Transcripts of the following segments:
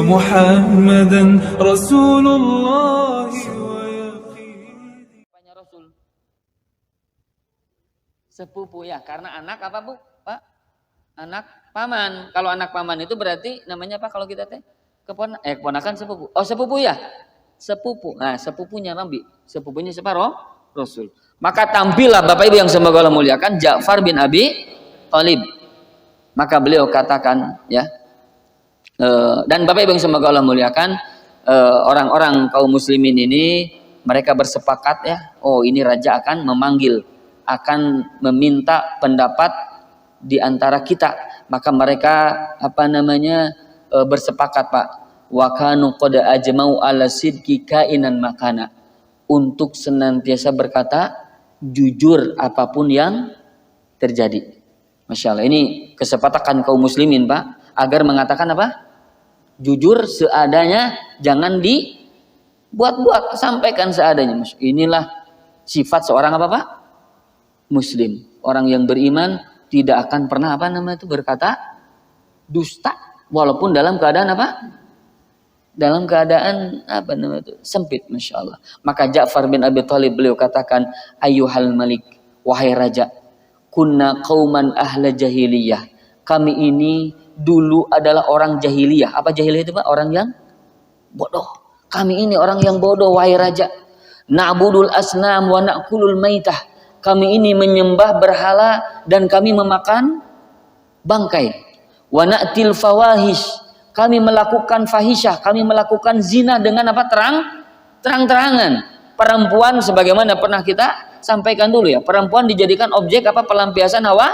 محمدا رسول الله ويقيني. Rasul sepupu ya, karena anak apa Bu? Pak? Anak paman. Kalau anak paman itu berarti namanya apa kalau kita teh? Keponakan sepupu. Oh, sepupu ya? Sepupu. Nah, sepupunya Nabi. Sepupunya siapa? Rasul. Maka tampillah Bapak Ibu yang semoga Allah muliakan Ja'far bin Abi Thalib. Maka beliau katakan ya. Dan Bapak Ibu yang semoga Allah muliakan, orang-orang kaum muslimin ini mereka bersepakat ya, oh ini raja akan memanggil, akan meminta pendapat di antara kita. Maka mereka bersepakat Pak, wa kanu qad ajma'u ala sidqi kainan makana, untuk senantiasa berkata jujur apapun yang terjadi. Masya Allah, ini kesepakatan kaum muslimin Pak, agar mengatakan apa? Jujur seadanya, jangan dibuat-buat, sampaikan seadanya. Inilah sifat seorang apa Pak? Muslim. Orang yang beriman tidak akan pernah berkata dusta, walaupun dalam keadaan apa? Dalam keadaan sempit, Masya Allah. Maka Ja'far bin Abi Thalib beliau katakan, ayyuhal malik, wahai raja, kunna qauman ahla jahiliyah, kami ini dulu adalah orang jahiliyah. Apa jahiliyah itu Pak? Orang yang bodoh. Kami ini orang yang bodoh wahai raja. Na'budul asnam wa na'kulul maitah, kami ini menyembah berhala dan kami memakan bangkai. Wa na'til fawahish, kami melakukan fahisyah, kami melakukan zina dengan apa? Terang-terangan. Perempuan sebagaimana pernah kita sampaikan dulu ya, perempuan dijadikan objek apa? Pelampiasan hawa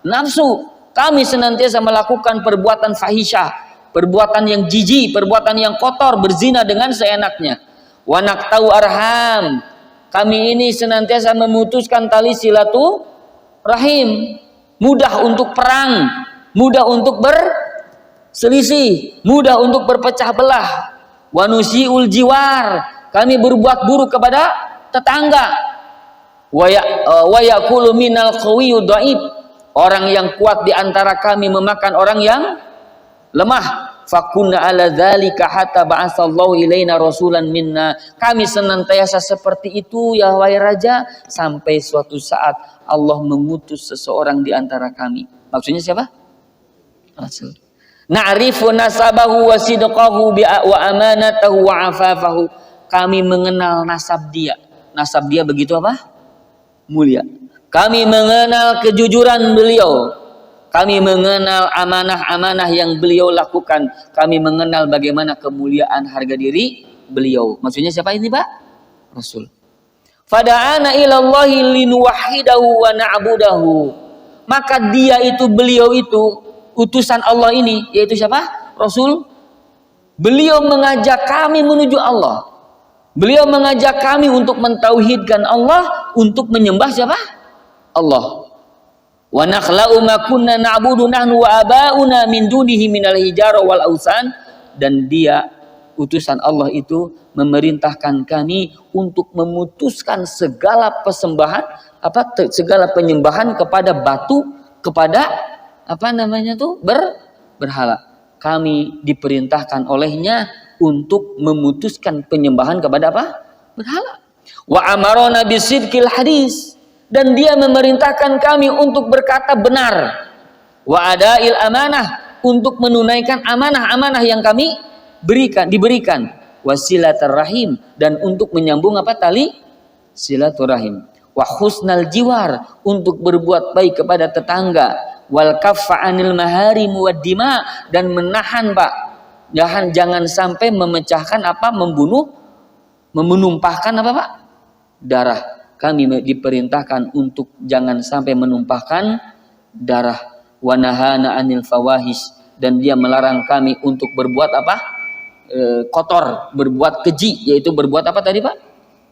nafsu. Kami senantiasa melakukan perbuatan fahisyah, perbuatan yang jijik, perbuatan yang kotor, berzina dengan seenaknya. Wa naqtau arham, kami ini senantiasa memutuskan tali silaturahim, mudah untuk perang, mudah untuk berselisih, mudah untuk berpecah belah. Wa nusiul jiwar, kami berbuat buruk kepada tetangga. Wa yaqulu minal qawiyyu dhaif, orang yang kuat di antara kami memakan orang yang lemah. Fakunna ala dzalika hatta ba'atsallahu ilaina rasulan minna, kami senantiasa seperti itu ya wahai raja, sampai suatu saat Allah mengutus seseorang di antara kami. Maksudnya siapa? Rasul. Na'rifu nasabahu wa sidqahu wa amanatahu wa afafahu, kami mengenal nasab dia. Nasab dia begitu apa? Mulia. Kami mengenal kejujuran beliau, kami mengenal amanah-amanah yang beliau lakukan, kami mengenal bagaimana kemuliaan harga diri beliau. Maksudnya siapa ini Pak? Rasul. Fada'ana ilallahi linuwahhidahu wa na'budahu, maka dia itu, beliau itu utusan Allah ini, yaitu siapa? Rasul. Beliau mengajak kami menuju Allah, beliau mengajak kami untuk mentauhidkan Allah, untuk menyembah siapa? Allah. Wa nakhla'u ma kunna na'budu nahnu wa aba'una min dunihi minal hijara wal ausan, dan dia utusan Allah itu memerintahkan kami untuk memutuskan segala persembahan segala penyembahan kepada batu, kepada berhala. Kami diperintahkan olehnya untuk memutuskan penyembahan kepada apa? Berhala. Wa amarona bisidqil hadis, dan dia memerintahkan kami untuk berkata benar. Wa adail amanah, untuk menunaikan amanah-amanah yang kami diberikan. Wasilatur rahim, dan untuk menyambung tali silaturahim. Wa husnal jiwar, untuk berbuat baik kepada tetangga. Wal kaffa anil maharim wad dima, dan menahan Pak, jangan sampai memecahkan menumpahkan Pak? Darah. Kami diperintahkan untuk jangan sampai menumpahkan darah. Wa nahana anil fawahish, dan dia melarang kami untuk berbuat kotor, berbuat keji, yaitu berbuat apa tadi Pak?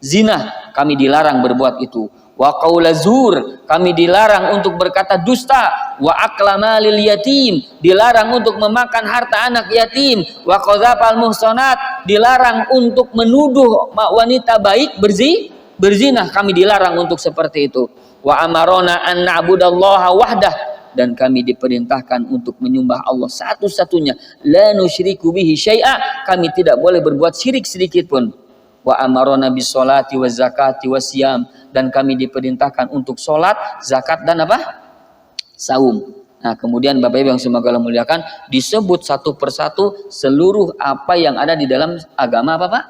Zina. Kami dilarang berbuat itu. Wa qaula zur, kami dilarang untuk berkata dusta. Wa akla malil yatim, dilarang untuk memakan harta anak yatim. Wa qadzafal muhsanat, dilarang untuk menuduh wanita baik berzina, kami dilarang untuk seperti itu. Wa amarona an na'budallaha wahdah, dan kami diperintahkan untuk menyembah Allah satu-satunya, la nusyriku bihi syai'a, kami tidak boleh berbuat syirik sedikit pun. Wa amarona bis sholati waz zakati wasyam, dan kami diperintahkan untuk sholat, zakat, dan apa? Saum. Nah, kemudian Bapak Ibu yang semoga Allah muliakan, disebut satu persatu seluruh apa yang ada di dalam agama apa Pak?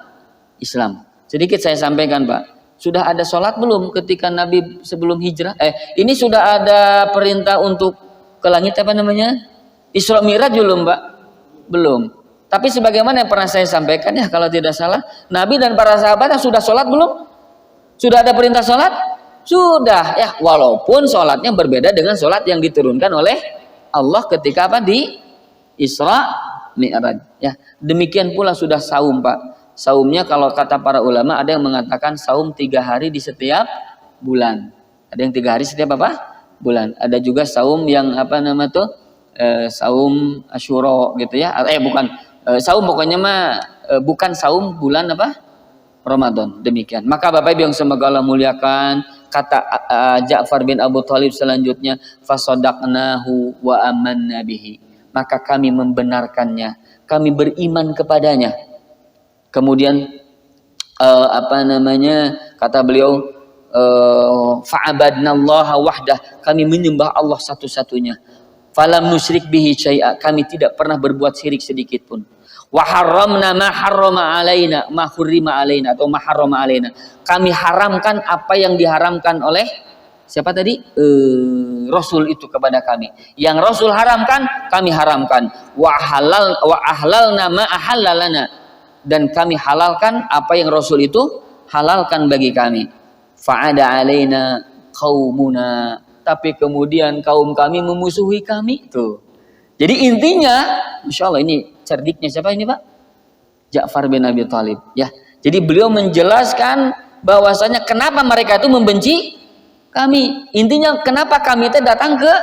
Islam. Sedikit saya sampaikan Pak. Sudah ada sholat belum ketika Nabi sebelum hijrah? Ini sudah ada perintah untuk ke langit apa namanya? Isra Mi'raj belum Pak? Belum. Tapi sebagaimana yang pernah saya sampaikan ya, kalau tidak salah, Nabi dan para sahabat sudah sholat belum? Sudah ada perintah sholat? Sudah ya, walaupun sholatnya berbeda dengan sholat yang diturunkan oleh Allah ketika apa? Di Isra Mi'raj. Ya, demikian pula sudah saum Pak. Saumnya kalau kata para ulama ada yang mengatakan saum 3 hari di setiap bulan. Ada yang 3 hari setiap apa? Bulan. Ada juga saum yang apa nama tuh? Saum Asyura gitu ya. Bukan saum pokoknya mah bukan saum bulan apa? Ramadan. Demikian. Maka Bapak Ibu yang semoga Allah muliakan, kata Ja'far bin Abu Thalib selanjutnya, fasadaqnahu wa amanna bihi. Maka kami membenarkannya, kami beriman kepadanya. Kemudian kata beliau, fa'abadnallaha wahdah, kami menyembah Allah satu-satunya. Falam nusyrik bihi syai'a, kami tidak pernah berbuat syirik sedikit pun. Wa harramna ma harrama alaina, ma hurrima alaina atau ma harrama alaina. Kami haramkan apa yang diharamkan oleh siapa tadi? Rasul itu kepada kami. Yang Rasul haramkan, kami haramkan. Wa ahlalna ma ahallalana, dan kami halalkan apa yang Rasul itu halalkan bagi kami. Fa'ada alaina qaumuna, tapi kemudian kaum kami memusuhi kami. Tuh. Jadi intinya, Masya Allah, ini cerdiknya siapa ini Pak? Ja'far bin Abi Thalib. Ya. Jadi beliau menjelaskan bahwasanya kenapa mereka itu membenci kami. Intinya kenapa kami itu datang ke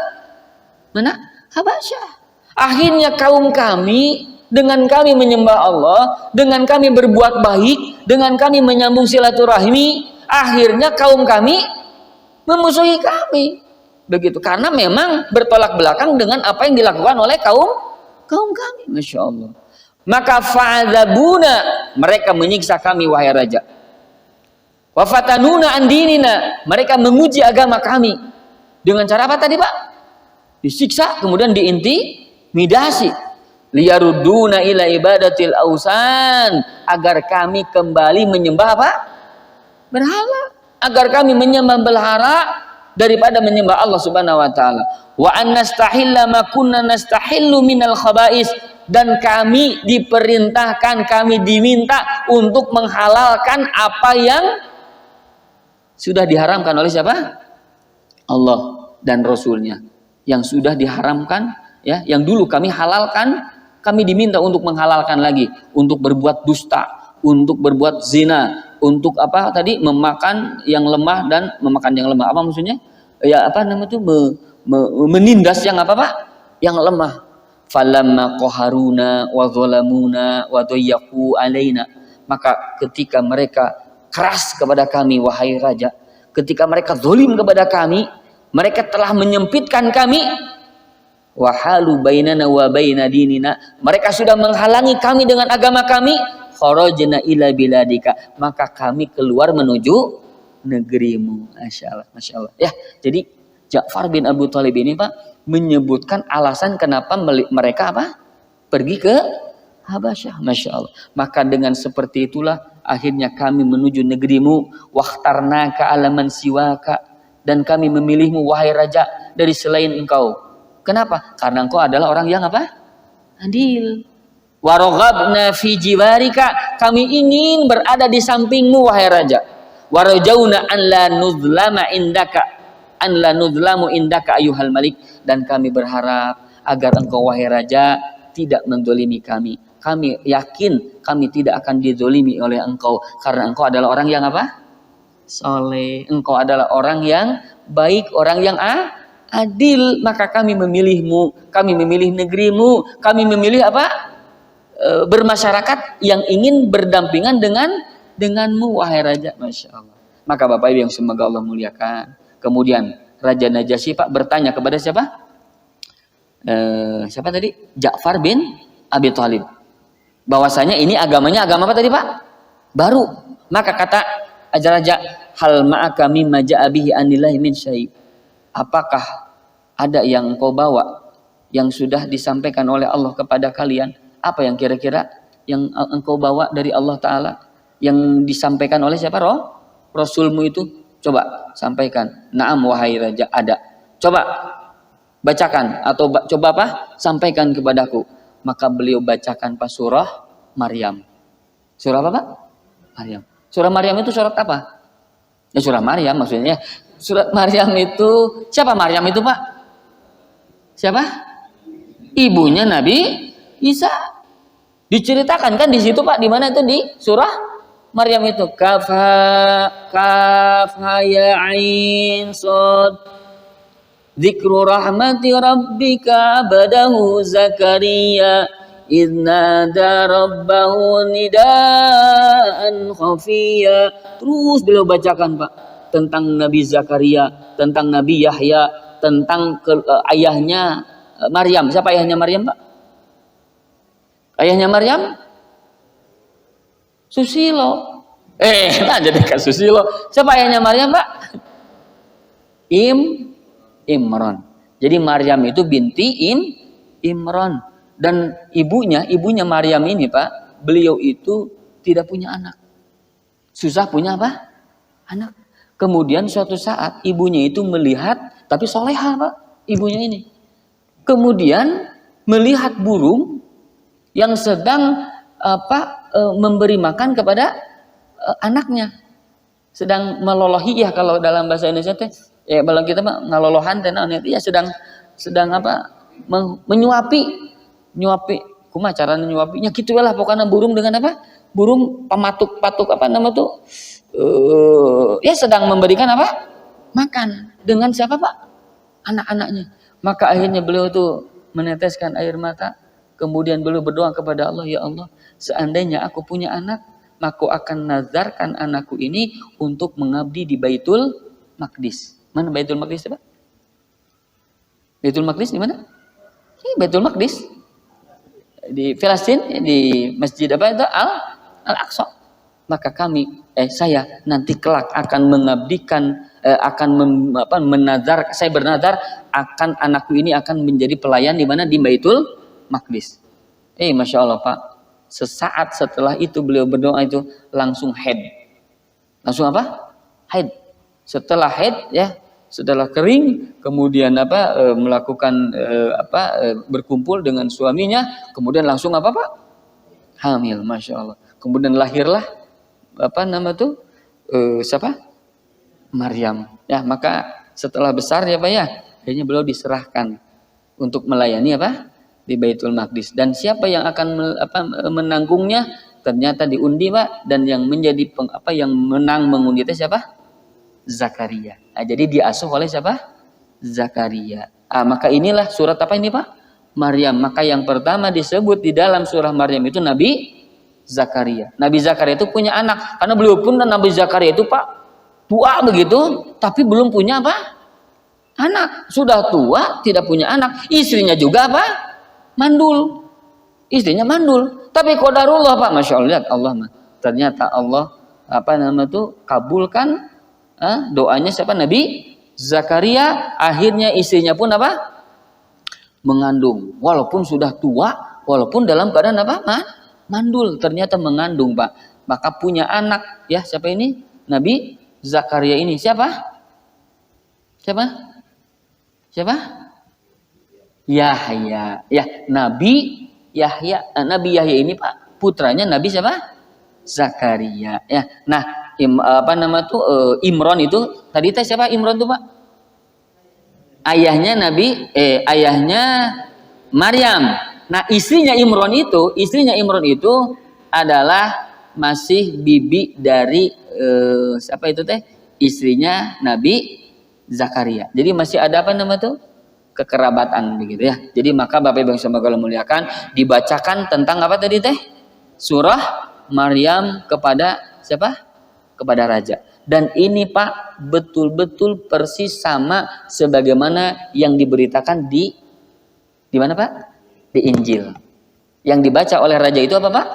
mana? Habasyah. Akhirnya kaum kami, dengan kami menyembah Allah, dengan kami berbuat baik, dengan kami menyambung silaturahmi, akhirnya kaum kami memusuhi kami. Begitu, karena memang bertolak belakang dengan apa yang dilakukan oleh kaum kami. Masya Allah. Maka fa'adzabuna, mereka menyiksa kami wahai raja. Wa fatanuna an dinina, mereka menguji agama kami. Dengan cara apa tadi Pak? Disiksa, kemudian diintimidasi. Liyaruduna ila ibadatil ausan, agar kami kembali menyembah apa? Berhala. Agar kami menyembah berhala daripada menyembah Allah Subhanahu wa taala. Wa annastahilla ma kunna nastahillu minal khaba'is, dan kami diperintahkan, kami diminta untuk menghalalkan apa yang sudah diharamkan oleh siapa? Allah dan Rasulnya. Yang sudah diharamkan ya, yang dulu kami halalkan, kami diminta untuk menghalalkan lagi, untuk berbuat dusta, untuk berbuat zina, untuk apa tadi? Memakan yang lemah dan memakan yang lemah. Apa maksudnya? Ya apa namanya itu? Menindas yang apa Pak? Yang lemah. Falamma qaharuna wa zalamuna wa dayyaqu alaina. Maka ketika mereka keras kepada kami wahai raja, ketika mereka zalim kepada kami, mereka telah menyempitkan kami. Wahalu bainana wa baina dinina, mereka sudah menghalangi kami dengan agama kami. Kharajna ila biladika, maka kami keluar menuju negerimu. Masya Allah, Masya Allah. Ya, jadi Ja'far bin Abu Thalib ini Pak menyebutkan alasan kenapa mereka apa? Pergi ke Habasyah. Masya Allah. Maka dengan seperti itulah akhirnya kami menuju negerimu. Wakhtarnaka alaman siwaka, dan kami memilihmu wahai raja dari selain engkau. Kenapa? Karena engkau adalah orang yang apa? Adil. Waraghabna fi jiwarika, kami ingin berada di sampingmu wahai raja. Warajauna an la nuzlama indaka, an la nuzlamu indaka ayuhal malik, dan kami berharap agar engkau wahai raja tidak mendolimi kami. Kami yakin kami tidak akan didolimi oleh engkau, karena engkau adalah orang yang apa? Soleh. Engkau adalah orang yang baik, orang yang adil. Maka kami memilihmu, kami memilih negerimu, kami memilih apa? Bermasyarakat yang ingin berdampingan denganmu wahai raja. Masya Allah. Maka Bapak Ibu yang semoga Allah muliakan, kemudian Raja Najasyi Pak bertanya kepada siapa? siapa tadi? Ja'far bin Abi Thalib. Bahwasanya ini agamanya agama apa tadi Pak? Baru. Maka kata Raja, hal ma'aka mimma ja'a bihi anillahi min syai'. Apakah ada yang engkau bawa yang sudah disampaikan oleh Allah kepada kalian? Apa yang kira-kira yang engkau bawa dari Allah Ta'ala yang disampaikan oleh siapa? Rasulmu itu? Coba sampaikan. Naam wahai Raja, ada. Coba bacakan atau coba apa? Sampaikan kepadaku. Maka beliau bacakan pas surah Maryam. Surah apa Pak? Maryam. Surah Maryam itu surat apa? Ya surah Maryam maksudnya. Surat Maryam itu siapa Maryam itu Pak? Siapa? Ibunya Nabi Isa. Diceritakan kan di situ Pak, di mana itu di surah Maryam itu kaf ya ain sad dzikru rahmati rabbika abadahu Zakaria idnada rabbahu nidaan khafiyya. Terus beliau bacakan Pak tentang Nabi Zakaria, tentang Nabi Yahya, tentang ayahnya Maryam. Siapa ayahnya Maryam Pak? Ayahnya Maryam Susilo. Jadi kan Susilo. Siapa ayahnya Maryam Pak? Imran. Jadi Maryam itu binti Imran. Dan ibunya Maryam ini Pak, beliau itu tidak punya anak. Susah punya apa? Anak. Kemudian suatu saat ibunya itu melihat, tapi soleha Pak, ibunya ini. Kemudian melihat burung yang sedang memberi makan kepada anaknya, sedang melolohi ya kalau dalam bahasa Indonesia teh ya kalau kita mah ngalolohan dan ya sedang menyuapi kumaha caranya nyuapinya gitu lah pokoknya burung dengan apa? Burung pamatuk-patuk apa nama tuh ya sedang memberikan apa? Makan dengan siapa Pak? Anak-anaknya. Maka akhirnya beliau tuh meneteskan air mata. Kemudian beliau berdoa kepada Allah, ya Allah, seandainya aku punya anak, maka akan nazarkan anakku ini untuk mengabdi di Baitul Maqdis. Mana Baitul Maqdis Pak? Baitul Maqdis di mana? Ini Baitul Maqdis. Di Palestina, di masjid apa itu? Al-Aqsa. Maka saya nanti kelak akan mengabdikan, menazar, saya bernazar akan anakku ini akan menjadi pelayan di mana? Di Baitul Maqdis. Masya Allah Pak. Sesaat setelah itu beliau berdoa itu langsung haid. Langsung apa? Haid. Setelah haid ya, setelah kering, kemudian melakukan berkumpul dengan suaminya, kemudian langsung apa Pak? Hamil, Masya Allah. Kemudian lahirlah siapa? Maryam. Ya, maka setelah besar ya Pak ya, akhirnya beliau diserahkan untuk melayani apa? Di Baitul Maqdis. Dan siapa yang akan menanggungnya? Ternyata diundi Pak, dan yang menjadi yang menang mengundi itu siapa? Zakaria. Nah, jadi diasuh oleh siapa? Zakaria. Maka inilah surat apa ini Pak? Maryam. Maka yang pertama disebut di dalam surah Maryam itu Nabi Zakaria. Nabi Zakaria itu punya anak. Karena beliau pun dan Nabi Zakaria itu Pak tua begitu, tapi belum punya apa? Anak. Sudah tua, tidak punya anak. Istrinya juga apa? Mandul. Istrinya mandul. Tapi qadarullah Pak, Masya Allah, lihat Allah mah. Ternyata Allah kabulkan doanya siapa? Nabi Zakaria. Akhirnya istrinya pun apa? Mengandung. Walaupun sudah tua, walaupun dalam keadaan apa? Mandul. Ternyata mengandung Pak. Maka punya anak ya, siapa ini? Nabi Zakaria ini. Siapa? Yahya. Ya, Nabi Yahya. Nabi Yahya ini Pak, putranya Nabi siapa? Zakaria. Ya. Nah, Imran itu tadi siapa Imran itu Pak? Ayahnya ayahnya Maryam. Nah, istrinya Imran itu adalah masih bibi dari siapa itu teh? Istrinya Nabi Zakaria. Jadi masih ada kekerabatan begitu ya. Jadi maka Bapak Ibu yang semoga Allah muliakan, dibacakan tentang apa tadi teh? Surah Maryam kepada siapa? Kepada raja. Dan ini Pak betul-betul persis sama sebagaimana yang diberitakan di Di mana Pak? Di Injil. Yang dibaca oleh raja itu apa Pak?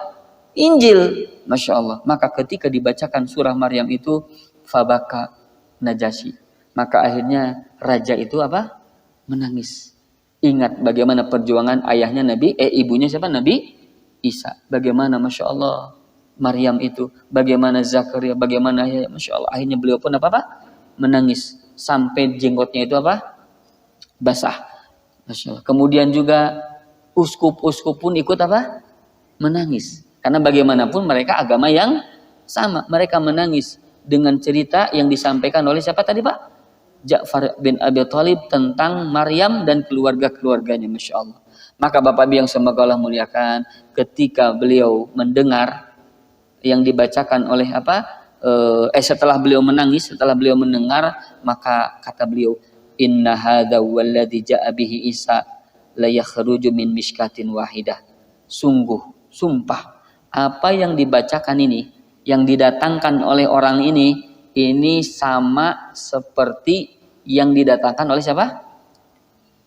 Injil. Masya Allah. Maka ketika dibacakan surah Maryam itu, fabaka Najasyi. Maka akhirnya raja itu apa? Menangis. Ingat bagaimana perjuangan ayahnya ibunya siapa? Nabi Isa. Bagaimana Masya Allah Maryam itu. Bagaimana Zakaria. Bagaimana Masya Allah. Akhirnya beliau pun apa Pak? Menangis. Sampai jenggotnya itu apa? Basah. Masya Allah. Kemudian juga uskup-uskup pun ikut apa? Menangis. Karena bagaimanapun mereka agama yang sama. Mereka menangis dengan cerita yang disampaikan oleh siapa tadi Pak? Ja'far bin Abi Thalib tentang Maryam dan keluarga-keluarganya. Masya Allah. Maka Bapak Ibu yang semoga Allah muliakan, ketika beliau mendengar yang dibacakan oleh setelah beliau menangis, setelah beliau mendengar, maka kata beliau, inna hadza walladzi ja'a bihi Isa la yakhruju min mishkatin wahidah. Sungguh, sumpah, apa yang dibacakan ini, yang didatangkan oleh orang ini sama seperti yang didatangkan oleh siapa?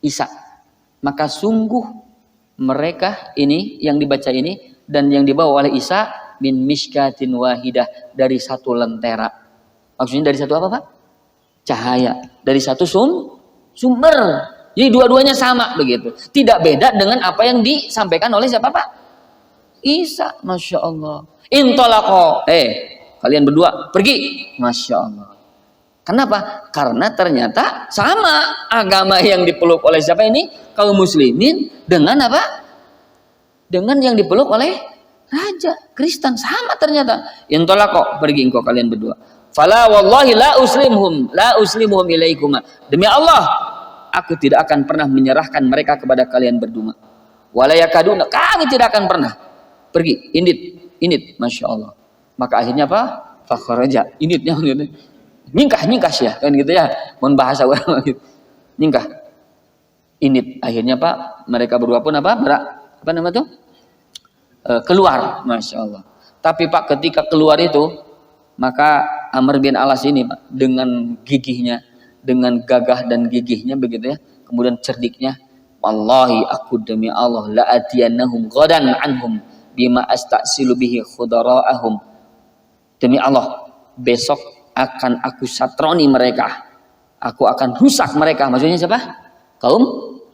Isa. Maka sungguh mereka ini yang dibaca ini dan yang dibawa oleh Isa min mishkatin wahidah, dari satu lentera. Maksudnya dari satu apa Pak? Cahaya. Dari satu sumber. Jadi dua-duanya sama begitu. Tidak beda dengan apa yang disampaikan oleh siapa Pak? Isa. Masya Allah. Intolako. Kalian berdua pergi. Masya Allah. Kenapa? Karena ternyata sama agama yang dipeluk oleh siapa ini? Kaum muslimin dengan apa? Dengan yang dipeluk oleh raja Kristen. Sama ternyata. Intolako. Pergi engkau kalian berdua. Fala wallahi la uslimhum ilaikuma. Demi Allah, aku tidak akan pernah menyerahkan mereka kepada kalian berdua. Wala yakaduna, kami tidak akan pernah. Pergi, init, Masya Allah. Maka akhirnya apa? Fakharaja, initnya nyingkas ya, kan gitu ya. Mohon bahasa orang gitu. Nyingkah. Init, akhirnya Pak, mereka berdua pun apa nama tuh? Keluar, Masya Allah. Tapi Pak, ketika keluar itu, maka Amr bin Al-As ini Pak, dengan gigihnya, dengan gagah dan gigihnya begitu ya, kemudian cerdiknya, wallahi aku demi Allah la atiyannahum ghadan anhum bima astasilu bihi khudara'ahum. Demi Allah, besok akan aku satroni mereka. Aku akan rusak mereka. Maksudnya siapa? Kaum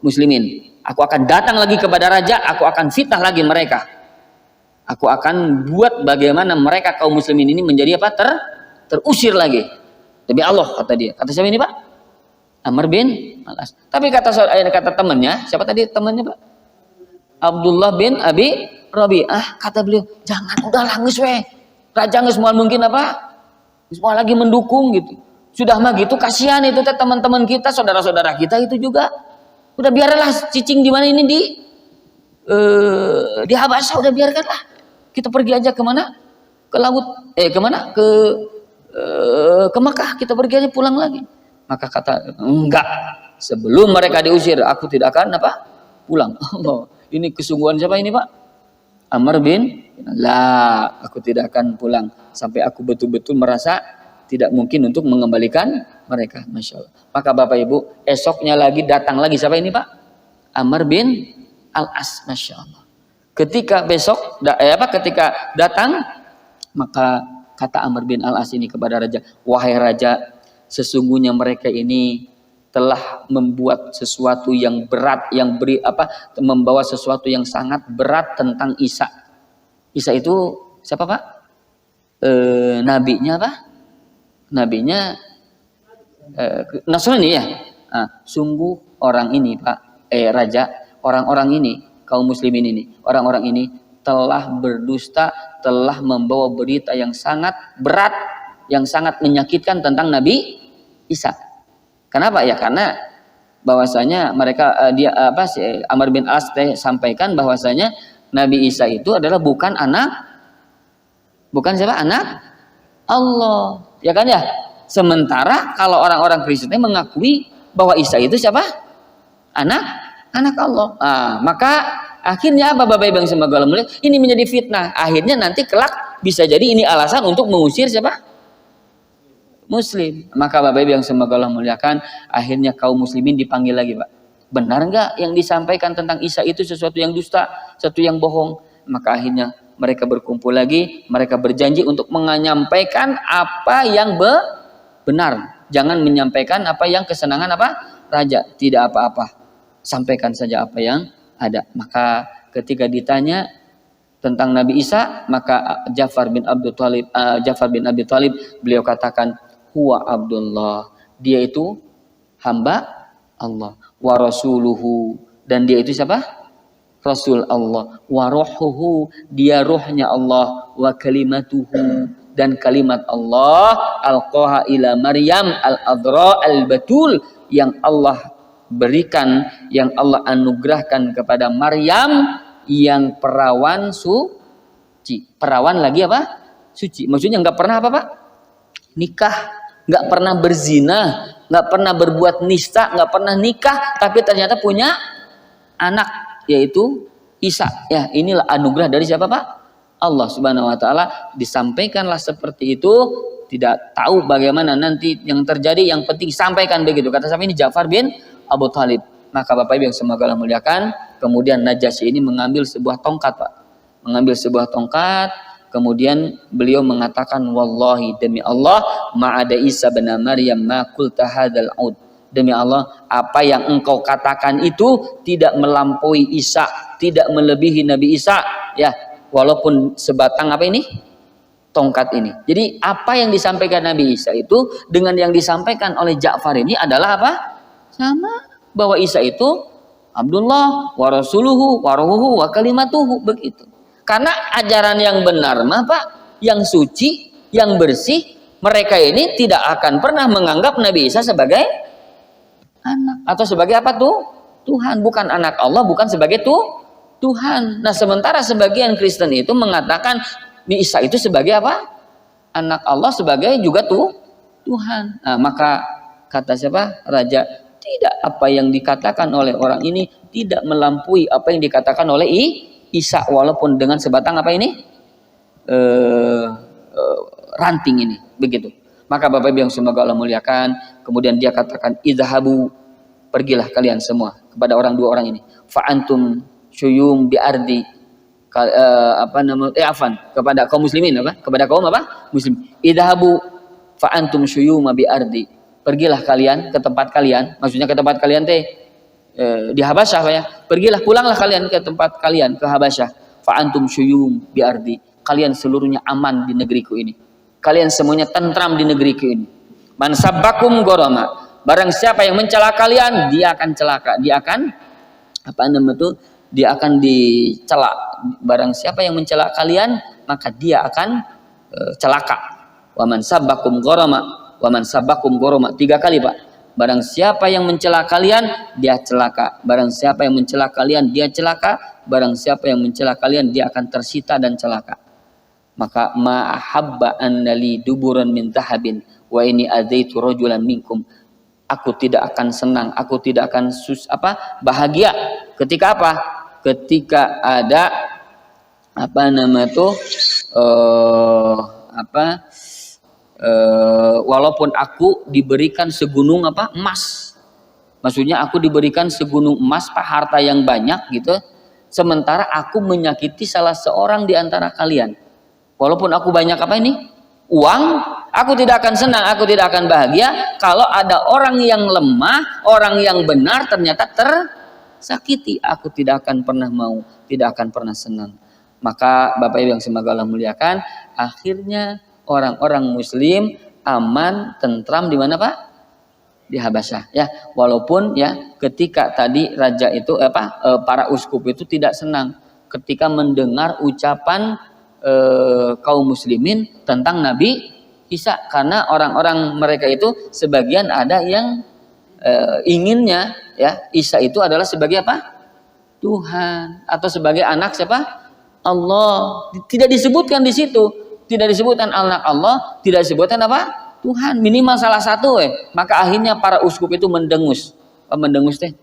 muslimin. Aku akan datang lagi kepada raja, aku akan fitnah lagi mereka. Aku akan buat bagaimana mereka kaum muslimin ini menjadi apa? Terusir lagi. Demi Allah kata dia. Kata siapa ini Pak? Amr bin Al-As. Tapi kata temannya, siapa tadi temannya Pak? Abdullah bin Abi Rabi'ah. Kata beliau, jangan udahlah geus we. Raja geus moal mungkin apa? Geus moal lagi mendukung gitu. Sudah mah gitu, kasihan itu teman-teman kita, saudara-saudara kita itu juga. Udah biarlah cicing di mana ini di Habasya, udah biarkanlah. Kita pergi aja kemana? Ke laut. Kemana? Ke Mekah. Kita pergi aja pulang lagi. Maka kata, enggak. Sebelum mereka diusir, aku tidak akan apa? Pulang. Allah. Ini kesungguhan siapa ini Pak? Amr bin aku tidak akan pulang sampai aku betul-betul merasa tidak mungkin untuk mengembalikan mereka. Masya Allah. Maka Bapak Ibu, esoknya lagi datang lagi siapa ini Pak? Amr bin Al-As. Masya Allah. Ketika ketika datang, maka kata Amr bin Al-As ini kepada raja, wahai raja, sesungguhnya mereka ini telah membuat sesuatu yang berat, membawa sesuatu yang sangat berat tentang Isa. Isa itu siapa Pak? Nabinya apa? Nabinya Nasrani ya. Sungguh orang ini Pak, raja, orang-orang ini, kaum muslimin ini, orang-orang ini telah berdusta, telah membawa berita yang sangat berat, yang sangat menyakitkan tentang Nabi Isa. Kenapa ya? Karena bahwasanya mereka Amr bin As sampaikan bahwasanya Nabi Isa itu adalah bukan siapa? Anak Allah. Ya kan ya? Sementara kalau orang-orang Kristen mengakui bahwa Isa itu siapa? Anak Allah. Maka akhirnya apa Bapak Ibu yang semoga Allah mulia? Ini menjadi fitnah. Akhirnya nanti kelak bisa jadi ini alasan untuk mengusir siapa? Muslim. Maka Bapak Ibu yang semoga Allah muliakan, akhirnya kaum muslimin dipanggil lagi Pak. Benar nggak yang disampaikan tentang Isa itu sesuatu yang dusta, sesuatu yang bohong? Maka akhirnya mereka berkumpul lagi, mereka berjanji untuk menyampaikan apa yang benar. Jangan menyampaikan apa yang kesenangan apa raja, tidak apa-apa. Sampaikan saja apa yang ada. Maka ketika ditanya tentang Nabi Isa, maka Ja'far bin Abi Thalib beliau katakan, huwa Abdullah, dia itu hamba Allah, wa rasuluhu, dan dia itu siapa? Rasul Allah, wa ruhuhu, dia ruhnya Allah, wa kalimatuhu, dan kalimat Allah, alqaha ila Maryam al-adra al-batul, yang Allah berikan, yang Allah anugerahkan kepada Maryam yang perawan suci. Perawan lagi apa? Suci. Maksudnya nggak pernah apa Pak? Nikah, nggak pernah berzina, nggak pernah berbuat nista, nggak pernah nikah, tapi ternyata punya anak, yaitu Isa. Ya, inilah anugerah dari siapa Pak? Allah Subhanahu Wa Taala. Disampaikanlah seperti itu, tidak tahu bagaimana nanti yang terjadi, yang penting sampaikan begitu. Kata siapa ini? Ja'far bin Abu Thalib. Maka Bapak Ibu yang semoga Allah muliakan, kemudian Najasyi ini mengambil sebuah tongkat Pak, mengambil sebuah tongkat. Kemudian beliau mengatakan, wallahi, demi Allah, ma'ada Isa bin Maryam ma qulta hadzal ud. Demi Allah, apa yang engkau katakan itu tidak melampaui Isa, tidak melebihi Nabi Isa, ya, walaupun sebatang apa ini? Tongkat ini. Jadi apa yang disampaikan Nabi Isa itu dengan yang disampaikan oleh Ja'far ini adalah apa? Sama, bahwa Isa itu Abdullah wa rasuluhu wa ruhuhu wa kalimatuhu, begitu. Karena ajaran yang benar mah Pak, yang suci, yang bersih, mereka ini tidak akan pernah menganggap Nabi Isa sebagai anak atau sebagai apa tuh? Tuhan, bukan anak Allah, bukan sebagai Tuhan. Nah, sementara sebagian Kristen itu mengatakan Isa itu sebagai apa? Anak Allah, sebagai juga Tuhan. Nah, maka kata siapa? Raja, tidak, apa yang dikatakan oleh orang ini tidak melampaui apa yang dikatakan oleh Isa, walaupun dengan sebatang apa ini? Ranting ini, begitu. Maka Bapak Ibu yang semoga Allah muliakan, kemudian dia katakan, idhabu, pergilah kalian semua kepada orang dua orang ini. Fa'antum syuyum bi'ardi, kepada kaum muslimin apa? Kepada kaum apa? Muslim. Idhabu fa'antum syuyum bi'ardi. Pergilah kalian ke tempat kalian, maksudnya ke tempat kalian di Habasyah ya. Pergilah, pulanglah kalian ke tempat kalian, ke Habasyah. Fa'antum syuyum bi'ardi. Kalian seluruhnya aman di negeriku ini. Kalian semuanya tentram di negeriku ini. Man sabbakum goroma. Barang siapa yang mencela kalian, dia akan celaka. Dia akan dia akan dicela. Barang siapa yang mencela kalian, maka dia akan celaka. Wa man sabbakum goroma. Wa man sabbakum goroma. 3 kali Pak. Barang siapa yang mencela kalian, dia celaka. Barang siapa yang mencela kalian, dia celaka. Barang siapa yang mencela kalian, dia akan tersita dan celaka. Maka ma'ahabba annali duburan min tahabin wa ini adzaitu rajulan minkum. Aku tidak akan senang, aku tidak akan bahagia ketika apa? Ketika ada walaupun aku diberikan segunung emas. Maksudnya aku diberikan segunung emas, Pak, harta yang banyak gitu. Sementara aku menyakiti salah seorang di antara kalian. Walaupun aku banyak uang, aku tidak akan senang, aku tidak akan bahagia kalau ada orang yang lemah, orang yang benar ternyata tersakiti. Aku tidak akan pernah mau, tidak akan pernah senang. Maka Bapak Ibu yang semoga Allah muliakan, akhirnya orang-orang muslim aman, tentram di mana Pak? Di Habasyah ya. Walaupun ya ketika tadi raja itu para uskup itu tidak senang ketika mendengar ucapan kaum muslimin tentang Nabi Isa, karena orang-orang mereka itu sebagian ada yang inginnya ya Isa itu adalah sebagai apa? Tuhan atau sebagai anak siapa? Allah. Tidak disebutkan di situ, tidak disebutkan anak Allah, tidak disebutkan apa? Tuhan, minimal salah satu Maka akhirnya para uskup itu mendengus teh.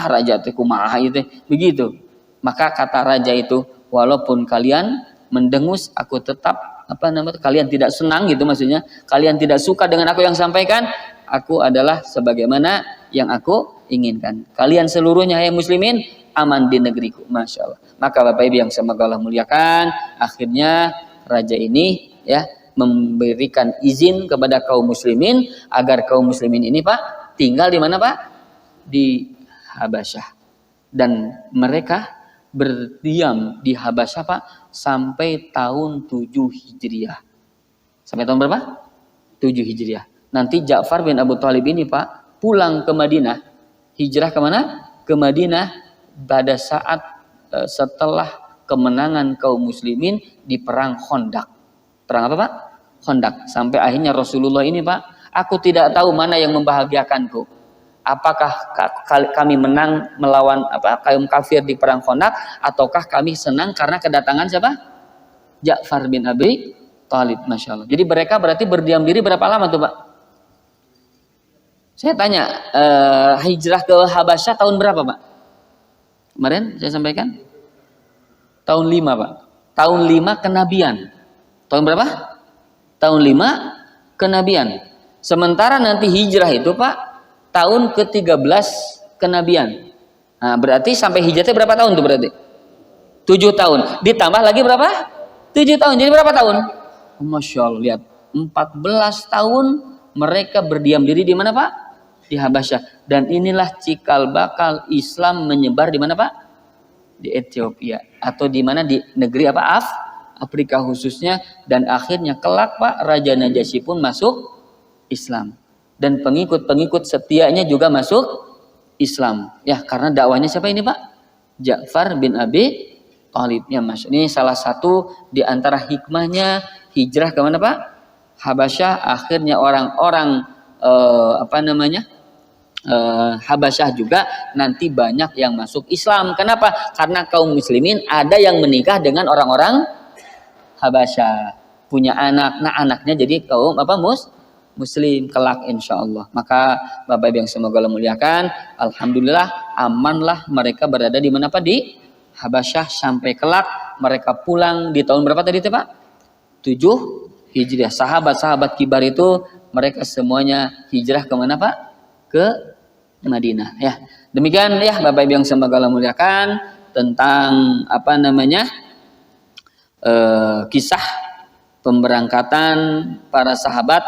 Raja teh kumaha itu begitu. Maka kata raja itu, walaupun kalian mendengus, aku tetap kalian tidak senang gitu, maksudnya kalian tidak suka dengan aku yang sampaikan, aku adalah sebagaimana yang aku inginkan. Kalian seluruhnya hai muslimin aman di negeriku. Masya Allah. Maka Bapak Ibu yang semoga Allah muliakan, akhirnya raja ini ya memberikan izin kepada kaum muslimin agar kaum muslimin ini Pak tinggal di mana Pak? Di Habasyah. Dan mereka berdiam di Habasyah Pak sampai tahun 7 Hijriah. Sampai tahun berapa? 7 Hijriah. Nanti Ja'far bin Abu Thalib ini Pak pulang ke Madinah. Hijrah ke mana? Ke Madinah pada saat setelah kemenangan kaum muslimin di perang Khandaq. Perang apa Pak? Khandaq. Sampai akhirnya Rasulullah ini Pak, aku tidak tahu mana yang membahagiakanku. Apakah kami menang melawan kaum kafir di perang Khandaq, ataukah kami senang karena kedatangan siapa? Ja'far bin Abi Thalib. Masya Allah. Jadi mereka berarti berdiam diri berapa lama tuh Pak? Saya tanya, hijrah ke Habasyah tahun berapa Pak? Kemarin saya sampaikan tahun 5 Pak. Tahun 5 kenabian. Tahun berapa? Tahun 5 kenabian. Sementara nanti hijrah itu Pak tahun ke-13 kenabian. Nah, berarti sampai hijrahnya berapa tahun tuh berarti? 7 tahun. Ditambah lagi berapa? 7 tahun. Jadi berapa tahun? Masya Allah, lihat. 14 tahun mereka berdiam diri di mana Pak? Di Habasyah. Dan inilah cikal bakal Islam menyebar di mana Pak? Di Ethiopia atau di mana di negeri apa? Afrika khususnya. Dan akhirnya kelak Pak Raja Najasyi pun masuk Islam dan pengikut-pengikut setianya juga masuk Islam. Ya karena dakwahnya siapa ini Pak? Ja'far bin Abi Thalib. Ya Mas. Ini salah satu di antara hikmahnya hijrah ke mana Pak? Habasyah. Akhirnya orang-orang Habasyah juga nanti banyak yang masuk Islam. Kenapa? Karena kaum muslimin ada yang menikah dengan orang-orang Habasyah, punya anak. Nah anaknya jadi kaum Muslim kelak insya Allah. Maka Bapak Ibu yang semoga Allah muliakan, alhamdulillah amanlah mereka berada di mana Pak? Di Habasyah sampai kelak mereka pulang di tahun berapa tadi Pak? 7 Hijriah. Sahabat-sahabat kibar itu mereka semuanya hijrah ke mana Pak? Ke Madinah. Ya, demikian ya Bapak Ibu yang semoga Allah muliakan tentang kisah pemberangkatan para sahabat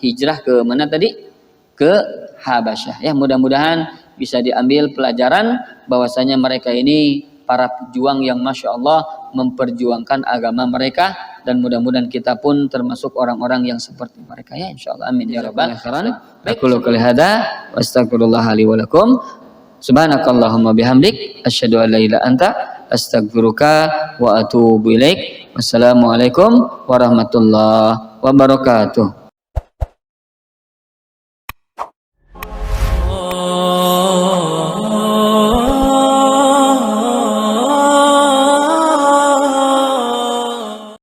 hijrah ke mana tadi? Ke Habasyah. Ya, mudah-mudahan bisa diambil pelajaran bahwasanya mereka ini para pejuang yang Masya Allah memperjuangkan agama mereka, dan mudah-mudahan kita pun termasuk orang-orang yang seperti mereka ya insyaallah. Amin ya rabbal alamin. Aku qouli hadza wa astaghfirullah li wa lakum. Subhanakallahumma bihamdik asyhadu an la ilaha anta astaghfiruka wa atubu ilaik. Wassalamualaikum warahmatullahi wabarakatuh.